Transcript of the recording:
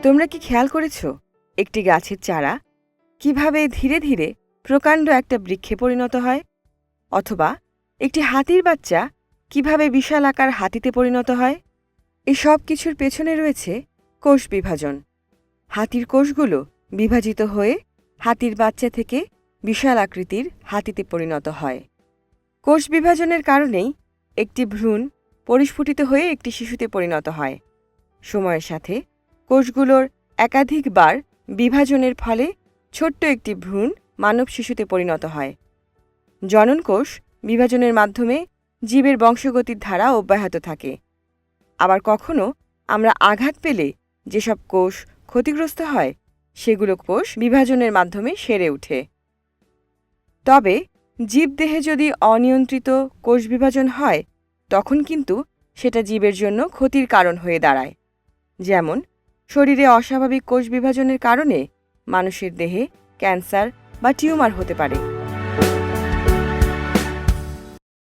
তোমরা কি খেয়াল করেছ একটি গাছের চারা কিভাবে ধীরে ধীরে প্রকাণ্ড একটা বৃক্ষে পরিণত হয়, অথবা একটি হাতির বাচ্চা কিভাবে বিশাল আকার হাতিতে পরিণত হয়? এই সব কিছুর পেছনে রয়েছে কোষ বিভাজন। হাতির কোষগুলো বিভাজিত হয়ে হাতির বাচ্চা থেকে বিশাল আকৃতির হাতিতে পরিণত হয়। কোষ বিভাজনের কারণেই একটি ভ্রূণ পরিস্ফুটিত হয়ে একটি শিশুতে পরিণত হয়। সময়ের সাথে কোষগুলোর একাধিকবার বিভাজনের ফলে ছোট্ট একটি ভ্রূণ মানব শিশুতে পরিণত হয়। জনন কোষ বিভাজনের মাধ্যমে জীবের বংশগতির ধারা অব্যাহত থাকে। আবার কখনো আমরা আঘাত পেলে যেসব কোষ ক্ষতিগ্রস্ত হয় সেগুলো কোষ বিভাজনের মাধ্যমে সেরে ওঠে। তবে জীবদেহে যদি অনিয়ন্ত্রিত কোষ বিভাজন হয় তখন কিন্তু সেটা জীবের জন্য ক্ষতির কারণ হয়ে দাঁড়ায়। যেমন শরীরে অস্বাভাবিক কোষ বিভাজনের কারণে মানুষের দেহে ক্যান্সার বা টিউমার হতে পারে।